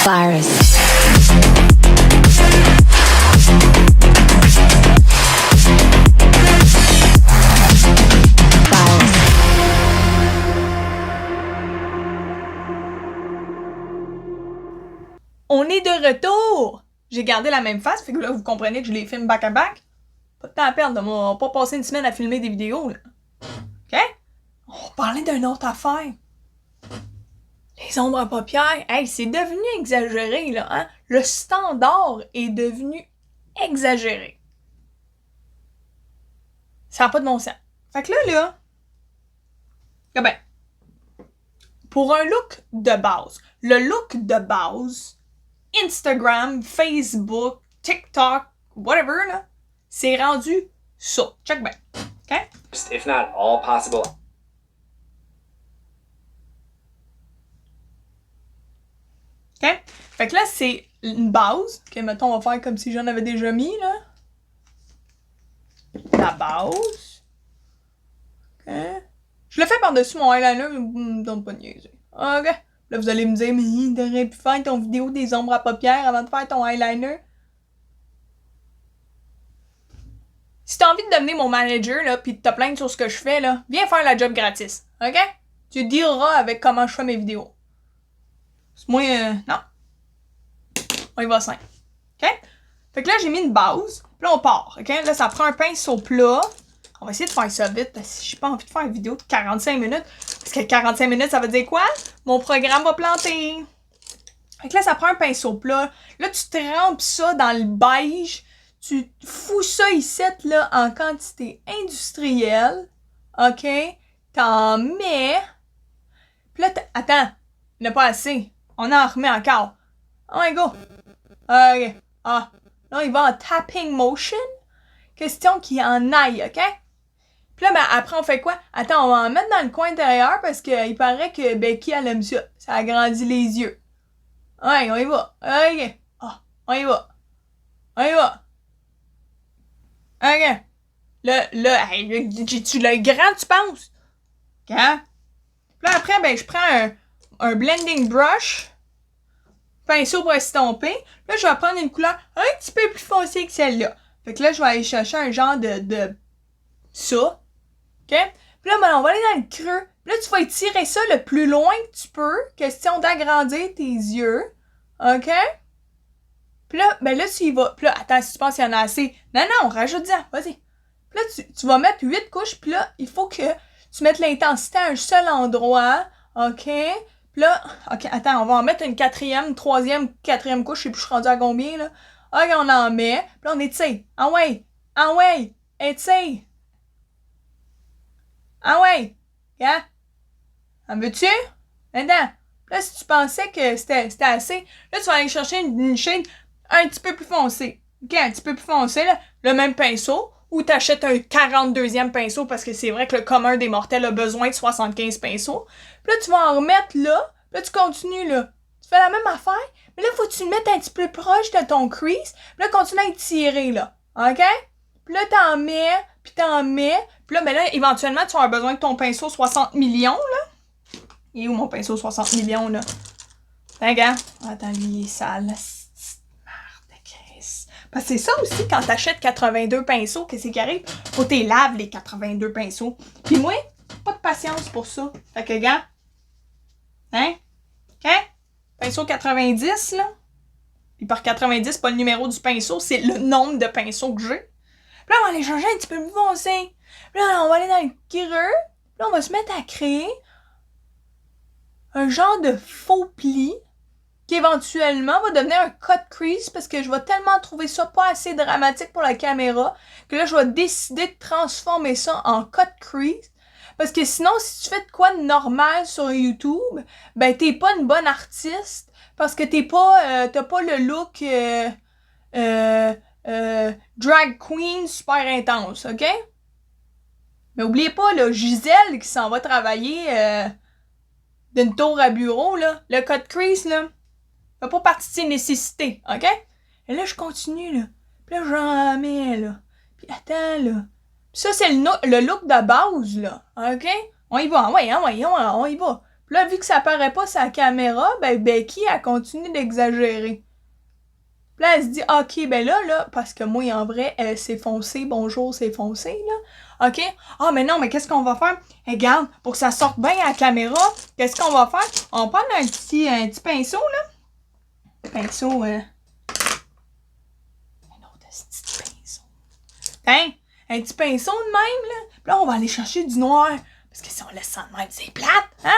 Virus. On est de retour! J'ai gardé la même face, fait que là, vous comprenez que je les filme back-à-back. Pas de temps à perdre, on va pas passer une semaine à filmer des vidéos, là. OK? On parlait d'une autre affaire. Les ombres à paupières, hey, c'est devenu exagéré, là, hein? Le standard est devenu exagéré. Ça n'a pas de bon sens. Fait que là, ah ben, pour un look de base, le look de base, Instagram, Facebook, TikTok, whatever, là, c'est rendu ça. Check bien. OK? If not all possible. OK? Fait que là, c'est une base que, mettons, on va faire comme si j'en avais déjà mis, là. La base. OK? Je le fais par-dessus mon eyeliner, mais vous me donnez pas de niaiser. OK? Là, vous allez me dire, mais t'aurais pu faire ton vidéo des ombres à paupières avant de faire ton eyeliner. Si t'as envie de devenir mon manager, là, pis de te plaindre sur ce que je fais, là, viens faire la job gratis. OK? Tu dealeras avec comment je fais mes vidéos. Moi, non. On y va simple. OK? Fait que là, j'ai mis une base. Puis là, on part. OK? Là, ça prend un pinceau plat. On va essayer de faire ça vite parce que j'ai pas envie de faire une vidéo de 45 minutes. Parce que 45 minutes, ça veut dire quoi? Mon programme va planter. Fait que là, ça prend un pinceau plat. Là, tu trempes ça dans le beige. Tu fous ça ici, là, en quantité industrielle. OK? T'en mets. Puis là, attends. Il n'y en a pas assez. On en remet encore. Oh my go. OK. Ah. Là, il va en tapping motion. Question qu'il en aille, OK? Puis là, ben, après, on fait quoi? Attends, on va en mettre dans le coin intérieur parce qu'il paraît que Becky, elle aime ça. Ça agrandit les yeux. Ouais, on y va. OK. Ah, on y va. On y va. OK. Là, hey, j'ai-tu l'œil grand, tu penses? OK? Puis là, après, ben, je prends un blending brush. Pinceau pour estomper. Là, je vais prendre une couleur un petit peu plus foncée que celle-là. Fait que là, je vais aller chercher un genre de ça. OK? Puis là, ben, on va aller dans le creux. Puis là, tu vas étirer ça le plus loin que tu peux. Question d'agrandir tes yeux. OK? Puis là, ben là, tu y vas. Puis là, attends, si tu penses qu'il y en a assez. Non, rajoute-en. Vas-y. Puis là, tu vas mettre 8 couches. Puis là, il faut que tu mettes l'intensité à un seul endroit. OK? Puis là, OK, attends, on va en mettre une troisième, quatrième couche. Je sais plus, je suis rendue à combien, là. OK, on en met. Puis là, on étire. Ah ouais, étire. Ah ouais, hein? En veux-tu? Maintenant. Là, si tu pensais que c'était assez, là, tu vas aller chercher une shade un petit peu plus foncée. OK, un petit peu plus foncée, là. Le même pinceau. Ou t'achètes un 42e pinceau parce que c'est vrai que le commun des mortels a besoin de 75 pinceaux. Puis là, tu vas en remettre là. Puis là, tu continues là. Tu fais la même affaire. Mais là, faut que tu le mettes un petit peu proche de ton crease. Puis là, continue à étirer là. OK? Puis là, t'en mets. Puis t'en mets. Puis là, ben là, éventuellement, tu vas avoir besoin de ton pinceau 60 millions là. Il est où mon pinceau 60 millions là? Regarde. Attends, lui, il est sale. Parce que c'est ça aussi, quand t'achètes 82 pinceaux, qu'est-ce qui arrive? Faut que t'es laves les 82 pinceaux. Puis moi, pas de patience pour ça. Fait que, gars, hein? OK? Pinceau 90, là. Puis par 90, pas le numéro du pinceau, c'est le nombre de pinceaux que j'ai. Puis là, on va aller changer un petit peu plus foncé. Puis là, on va aller dans le creux. Puis là, on va se mettre à créer un genre de faux pli qui éventuellement va devenir un cut crease parce que je vais tellement trouver ça pas assez dramatique pour la caméra que là, je vais décider de transformer ça en cut crease. Parce que sinon, si tu fais de quoi de normal sur YouTube, ben t'es pas une bonne artiste parce que t'as pas le look drag queen super intense, OK? Mais oubliez pas, là, Gisèle qui s'en va travailler d'une tour à bureau, là, le cut crease, là, fait pas partie de ses nécessités, OK? Et là, je continue, là. Puis là, j'en mets, là. Puis attends, là. Puis ça, c'est le look de base, là. OK? On y va, on y va. Puis là, vu que ça paraît pas sa caméra, ben Becky, elle continue d'exagérer. Puis là, elle se dit, OK, ben là, parce que moi, en vrai, c'est foncé, bonjour, c'est foncé, là. OK? Ah, mais non, mais qu'est-ce qu'on va faire? Regarde, pour que ça sorte bien à la caméra, qu'est-ce qu'on va faire? On prend un petit pinceau, là. Pinceau, Un autre petit pinceau. Hein? Un petit pinceau de même, là. Puis là, on va aller chercher du noir. Parce que si on laisse ça de même, c'est plate, hein?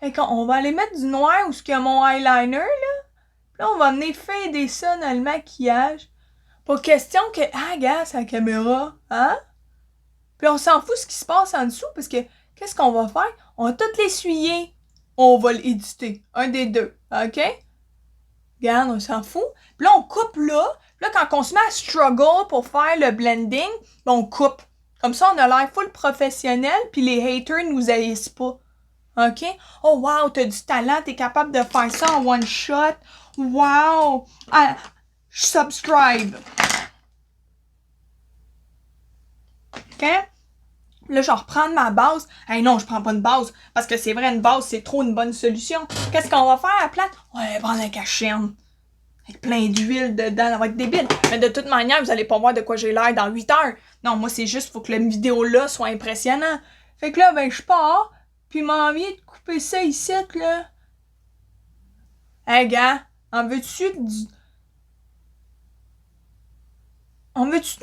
Fait qu'on va aller mettre du noir où il y a mon eyeliner, là. Puis là, on va venir fader ça dans le maquillage. Pas question que, regarde sa caméra, hein? Puis on s'en fout ce qui se passe en dessous, parce que, qu'est-ce qu'on va faire? On va tout l'essuyer. On va l'éditer. Un des deux, OK? Regarde, on s'en fout. Puis là, on coupe là. Puis là, quand on se met à struggle pour faire le blending, ben on coupe. Comme ça, on a l'air full professionnel, puis les haters nous haïssent pas. OK? Oh, wow, t'as du talent, t'es capable de faire ça en one shot. Wow! Subscribe. OK? Là, je vais reprendre ma base. Hey, non, je prends pas une base. Parce que c'est vrai, une base, c'est trop une bonne solution. Qu'est-ce qu'on va faire à la place? On va prendre un cachet-chaîne. Avec plein d'huile dedans, ça va être débile. Mais de toute manière, vous allez pas voir de quoi j'ai l'air dans 8 heures. Non, moi, c'est juste, faut que la vidéo-là soit impressionnant. Fait que là, ben, je pars, puis m'a envie de couper ça ici, là. Hey, gars, en veux-tu de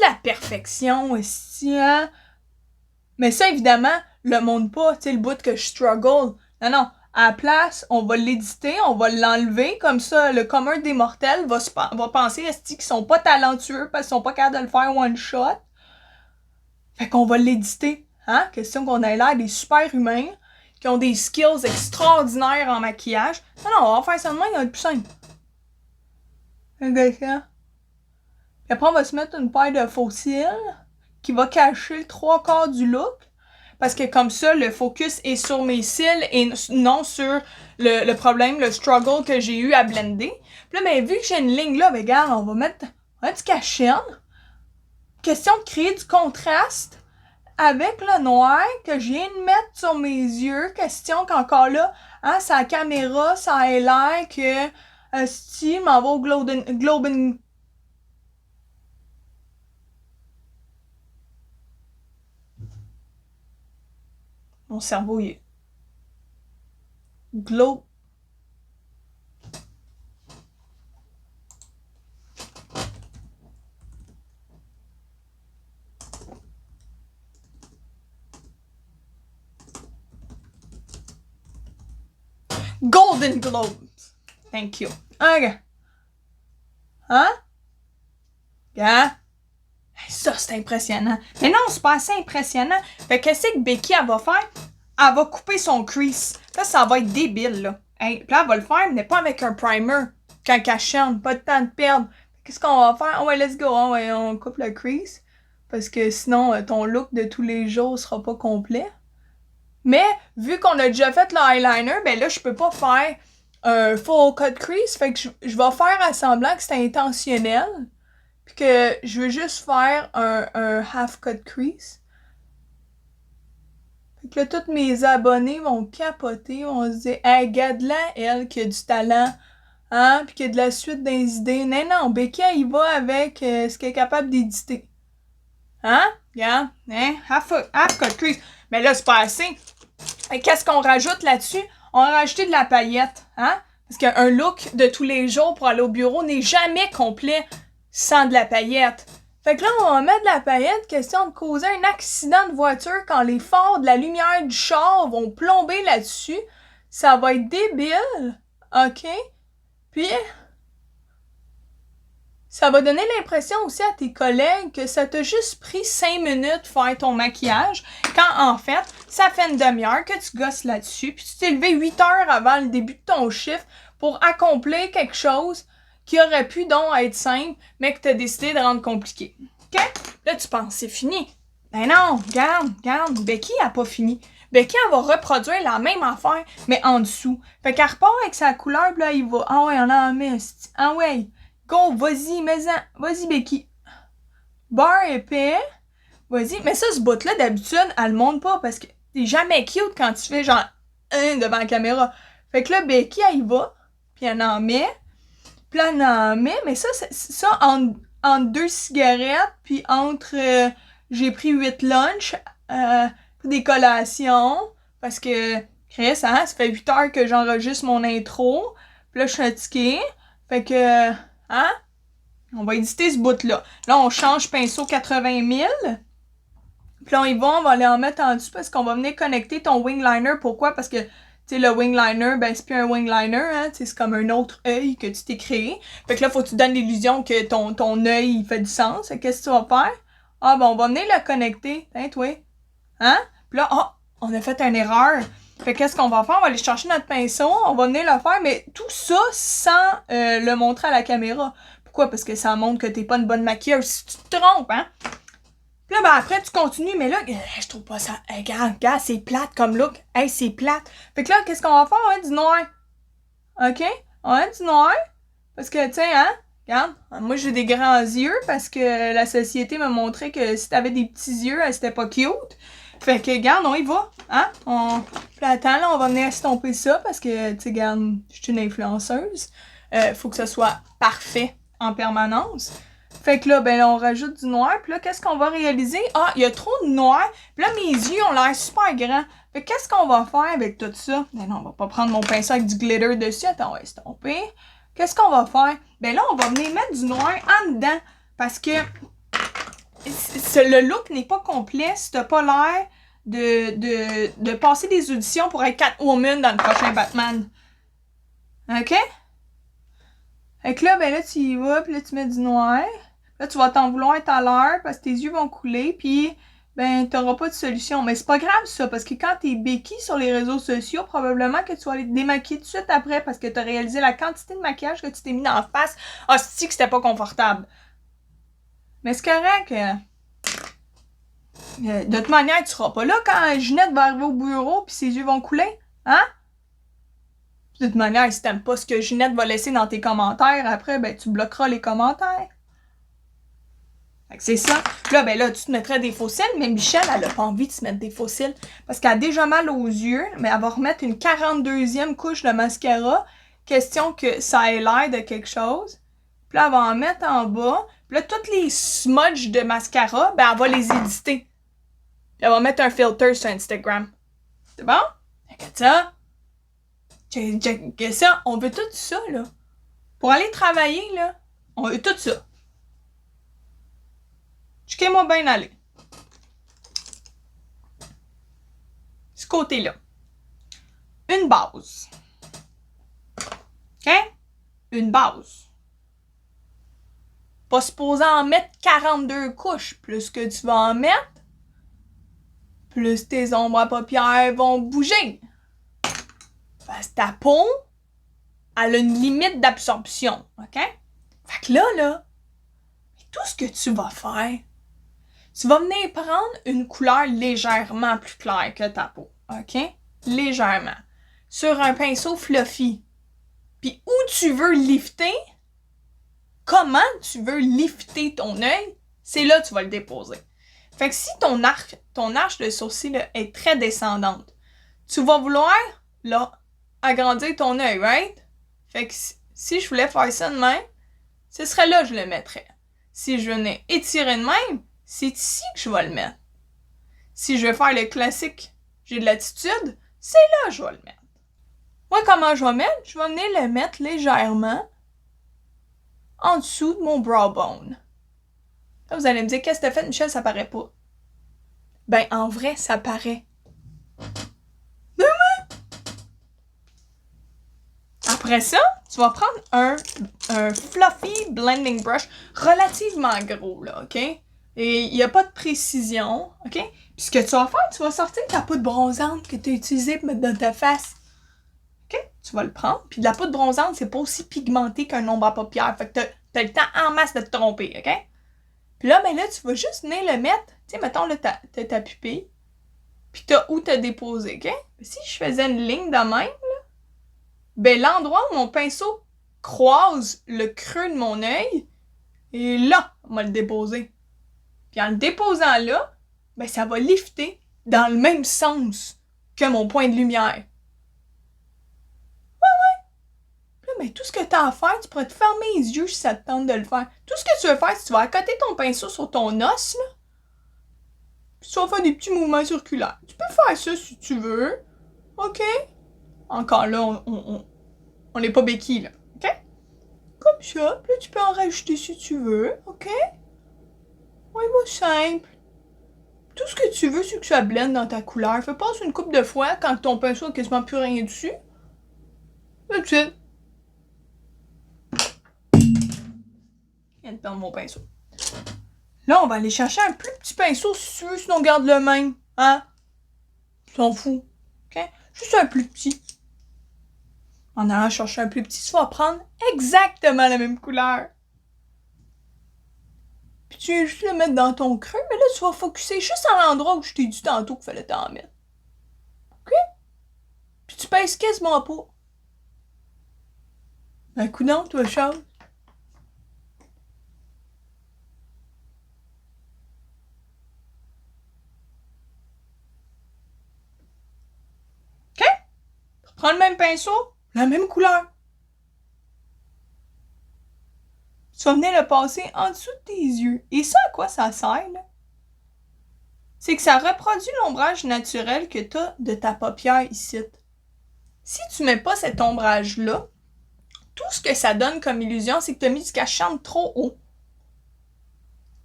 la perfection, aussi, hein? Mais ça, évidemment, le montre pas, tu sais, le bout que je struggle. Non, non. À la place, on va l'éditer, on va l'enlever, comme ça, le commun des mortels va penser qu'ils sont pas talentueux parce qu'ils sont pas capables de le faire one shot. Fait qu'on va l'éditer, hein? Question qu'on ait l'air des super humains, qui ont des skills extraordinaires en maquillage. Non, non, on va faire ça de même, il va être plus simple. Regarde ça. Puis après, on va se mettre une paire de faux cils qui va cacher 3/4 du look. Parce que comme ça, le focus est sur mes cils et non sur le problème, le struggle que j'ai eu à blender. Puis là, ben, vu que j'ai une ligne là, ben, regarde, on va mettre un petit cachet. Question de créer du contraste avec le noir que je viens de mettre sur mes yeux. Question qu'encore là, hein, sa caméra, ça a l'air que si m'en va au Globin. Mon cerveau, il est... Golden Globes. Thank you. OK. Hein? Gars? Ça, c'est impressionnant. Mais non, c'est pas assez impressionnant. Fait que qu'est-ce que Becky, elle va faire? Elle va couper son crease. Là, ça va être débile, là. Hey, puis là, elle va le faire, mais pas avec un primer. Quand elle chante, pas de temps de perdre. Qu'est-ce qu'on va faire? Oh, ouais, let's go. Oh, ouais, on coupe le crease. Parce que sinon, ton look de tous les jours sera pas complet. Mais, vu qu'on a déjà fait le eyeliner, ben là, je peux pas faire un full cut crease. Fait que je vais faire à semblant que c'est intentionnel. Puis que je veux juste faire un half cut crease. Fait que là, tous mes abonnés vont capoter, vont se dire « Hey, regarde-la, elle, qui a du talent, hein, pis qui a de la suite des idées. » Non, non, Becky, elle y va avec ce qu'elle est capable d'éditer. Hein? Regarde, hein? Half cut crease. Mais là, c'est pas assez. Et qu'est-ce qu'on rajoute là-dessus? On va rajouter de la paillette, hein? Parce qu'un look de tous les jours pour aller au bureau n'est jamais complet sans de la paillette. Fait que là, on va mettre de la paillette, question de causer un accident de voiture quand les phares de la lumière du char vont plomber là-dessus. Ça va être débile, OK? Puis, ça va donner l'impression aussi à tes collègues que ça t'a juste pris 5 minutes faire ton maquillage, quand en fait, ça fait une demi-heure que tu gosses là-dessus, puis tu t'es levé 8 heures avant le début de ton chiffre pour accomplir quelque chose qui aurait pu donc être simple, mais que tu as décidé de rendre compliqué. OK? Là, tu penses, c'est fini. Ben non, regarde, Becky a pas fini. Becky, elle va reproduire la même affaire, mais en dessous. Fait qu'elle repart avec sa couleur, pis là, il va... Ah ouais, on en met. Ah ouais, go, vas-y, mets-en. Vas-y, Becky. Beurre épais. Vas-y. Mais ça, ce bout-là, d'habitude, elle le montre pas, parce que t'es jamais cute quand tu fais genre... devant la caméra. Fait que là, Becky, elle y va, puis elle en met, puis là, elle en met, mais ça entre 2 cigarettes, puis entre, j'ai pris 8 lunchs, des collations, parce que, Chris, hein, ça fait 8 heures que j'enregistre mon intro, puis là, je suis fatiguée, fait que, hein, on va éditer ce bout-là. Là, on change pinceau 80 000, puis là, on va aller en mettre en dessous, parce qu'on va venir connecter ton wing liner. Pourquoi? Parce que, tu sais, le wing liner, ben, c'est plus un wing liner, hein, c'est comme un autre œil que tu t'es créé. Fait que là, faut que tu donnes l'illusion que ton œil, il fait du sens. Qu'est-ce que tu vas faire? Ah, ben, on va venir le connecter. Hein, toi? Hein? Puis là, on a fait une erreur. Fait qu'est-ce qu'on va faire? On va aller chercher notre pinceau, on va venir le faire, mais tout ça sans le montrer à la caméra. Pourquoi? Parce que ça montre que t'es pas une bonne maquilleuse. Si tu te trompes, hein? Puis là, ben après, tu continues, mais là, je trouve pas ça. Hey, regarde, c'est plate comme look. Hey, c'est plate. Fait que là, qu'est-ce qu'on va faire? On va du noir. OK? On va du noir. Parce que, tu sais, hein? Regarde, moi, j'ai des grands yeux parce que la société m'a montré que si t'avais des petits yeux, c'était pas cute. Fait que, regarde, on y va. Hein? Puis attends, là, on va venir estomper ça parce que, tu sais, regarde, je suis une influenceuse. Faut que ça soit parfait en permanence. Fait que là, ben là, on rajoute du noir. Puis là, qu'est-ce qu'on va réaliser? Ah, il y a trop de noir. Puis là, mes yeux ont l'air super grands. Fait que qu'est-ce qu'on va faire avec tout ça? Ben non, on va pas prendre mon pinceau avec du glitter dessus. Attends, on va estomper. Qu'est-ce qu'on va faire? Ben là, on va venir mettre du noir en dedans. Parce que le look n'est pas complet si t'as pas l'air de passer des auditions pour être Catwoman dans le prochain Batman. OK? Fait que là, ben là, tu y vas, puis là, tu mets du noir. Là, tu vas t'en vouloir tout à l'heure parce que tes yeux vont couler, puis ben, t'auras pas de solution. Mais c'est pas grave, ça, parce que quand t'es Becky sur les réseaux sociaux, probablement que tu vas aller te démaquiller tout de suite après parce que t'as réalisé la quantité de maquillage que tu t'es mis dans la face. Ah, c'est que c'était pas confortable. Mais c'est correct. De toute manière, tu seras pas là quand Ginette va arriver au bureau puis ses yeux vont couler. Hein? De toute manière, si t'aimes pas ce que Ginette va laisser dans tes commentaires, après, ben, tu bloqueras les commentaires. Fait que c'est ça. Là, ben là, tu te mettrais des faux cils, mais Michelle, elle a pas envie de se mettre des faux cils. Parce qu'elle a déjà mal aux yeux, mais elle va remettre une 42e couche de mascara. Question que ça ait l'air de quelque chose. Puis là, elle va en mettre en bas. Puis là, toutes les smudges de mascara, ben, elle va les éditer. Puis elle va mettre un filter sur Instagram. C'est bon? Regarde ça. Ça, on veut tout ça, là. Pour aller travailler, là, on veut tout ça. Checkez-moi bien aller. Ce côté-là. Une base. OK? Une base. Pas supposé en mettre 42 couches. Plus que tu vas en mettre, plus tes ombres à paupières vont bouger. Parce que ta peau, elle a une limite d'absorption. OK? Fait que là, tout ce que tu vas faire, tu vas venir prendre une couleur légèrement plus claire que ta peau. OK? Légèrement. Sur un pinceau fluffy. Puis où tu veux lifter, comment tu veux lifter ton œil, c'est là que tu vas le déposer. Fait que si ton arche de sourcil là, est très descendante, tu vas vouloir là, agrandir ton œil, right? Fait que si je voulais faire ça de même, ce serait là que je le mettrais. Si je venais étirer de même, c'est ici que je vais le mettre. Si je veux faire le classique, j'ai de l'attitude, c'est là que je vais le mettre. Moi, comment je vais mettre? Je vais venir le mettre légèrement en dessous de mon brow bone. Là, vous allez me dire, qu'est-ce que t'as fait, Michel? Ça paraît pas. Ben, en vrai, ça paraît. Après ça, tu vas prendre un fluffy blending brush relativement gros, là, OK? Et il n'y a pas de précision, OK? Puis ce que tu vas faire, tu vas sortir ta poudre bronzante que tu as utilisée pour mettre dans ta face. OK? Tu vas le prendre. Puis de la poudre bronzante, c'est pas aussi pigmenté qu'un ombre à paupières. Fait que t'as le temps en masse de te tromper, OK? Puis là, ben là, tu vas juste venir le mettre. Tu sais, mettons, là, t'as ta pupille. Puis t'as où t'as déposé, OK? Si je faisais une ligne de même, là, ben l'endroit où mon pinceau croise le creux de mon œil, et là, on va le déposer. Puis en le déposant là, ben ça va lifter dans le même sens que mon point de lumière. mais tout ce que t'as à faire, tu pourrais te fermer les yeux si ça te tente de le faire. Tout ce que tu veux faire, si tu vas accoter ton pinceau sur ton os, là, puis tu vas faire des petits mouvements circulaires. Tu peux faire ça si tu veux. OK? Encore là, on n'est pas béquille, là. OK? Comme ça. Puis là, tu peux en rajouter si tu veux. OK? Ouais, bah simple. Tout ce que tu veux, c'est que ça blende dans ta couleur. Fais passer une couple de fois quand ton pinceau a quasiment plus rien dessus. That's it. Je viens de perdre mon pinceau. Là, on va aller chercher un plus petit pinceau si tu veux, sinon on garde le même. Hein? Tu t'en fous. OK? Juste un plus petit. En allant chercher un plus petit, tu vas prendre exactement la même couleur. Puis tu viens juste le mettre dans ton creux, mais là, tu vas focusser juste à l'endroit où je t'ai dit tantôt qu'il fallait t'en mettre. OK? Puis tu pèses quasiment pas. Ben, coudonc, toi, chose. OK? Prends le même pinceau, la même couleur. Tu vas venir le passer en dessous de tes yeux. Et ça, à quoi ça sert, là? C'est que ça reproduit l'ombrage naturel que t'as de ta paupière ici. Si tu mets pas cet ombrage-là, tout ce que ça donne comme illusion, c'est que t'as mis du cache-chambre trop haut.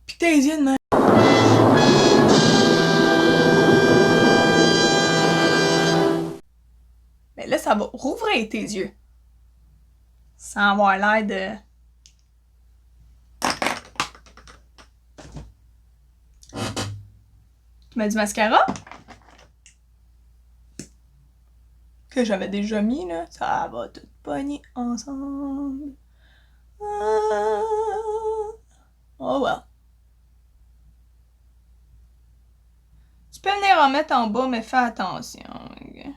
Pis tes yeux de même. Mais là, ça va rouvrir tes yeux. Sans avoir l'air de... Tu mets du mascara? Que j'avais déjà mis, là. Ça va tout pogner ensemble. Oh well. Tu peux venir en mettre en bas, mais fais attention. Okay?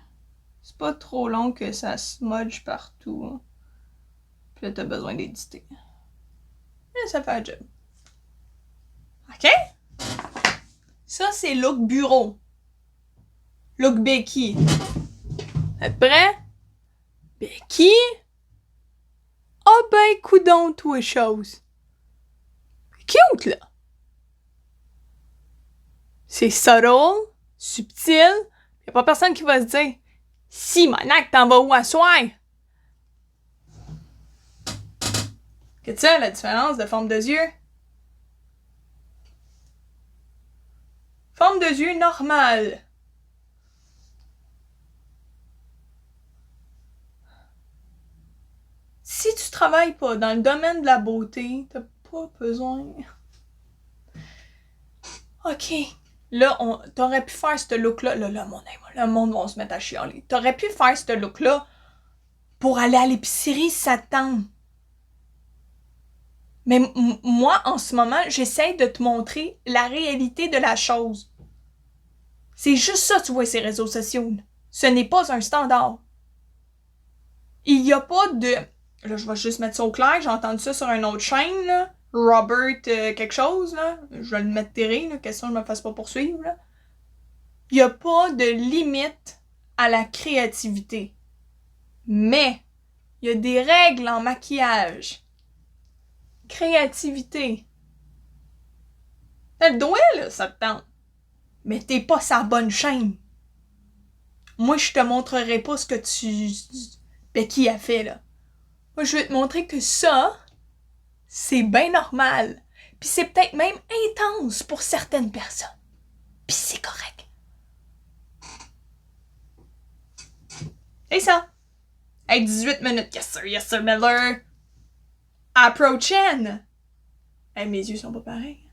C'est pas trop long que ça smudge partout. Puis là, t'as besoin d'éditer. Et ça fait un job. OK? Ça, c'est look bureau. Look Becky. Êtes prêts? Becky? Ah ben, coudonc, toi, chose. Cute, là. C'est subtle, subtil. Y'a pas personne qui va se dire « Si, monac, t'en vas où à soir? » Que tu sais, la différence de forme de yeux? Forme de yeux normale. Si tu travailles pas dans le domaine de la beauté, t'as pas besoin. OK. Là, t'aurais pu faire ce look-là. Là, le monde va se mettre à chialer. T'aurais pu faire ce look-là pour aller à l'épicerie si ça te tente. Mais moi, en ce moment, j'essaie de te montrer la réalité de la chose. C'est juste ça, tu vois, ces réseaux sociaux. Ce n'est pas un standard. Il n'y a pas de... Là, je vais juste mettre ça au clair. J'ai entendu ça sur une autre chaîne, là. Robert quelque chose, là. Je vais le mettre terré, là. Question que je me fasse pas poursuivre, là. Il n'y a pas de limite à la créativité. Mais, il y a des règles en maquillage. Créativité. T'as le doigt, là, ça te tente. Mais t'es pas sa bonne chaîne. Moi, je te montrerai pas ce que Becky a fait, là. Moi, je vais te montrer que ça, c'est bien normal. Puis c'est peut-être même intense pour certaines personnes. Puis c'est correct. Et ça. Hey, 18 minutes. Yes, sir, Miller. Approaching. Hey, mes yeux sont pas pareils.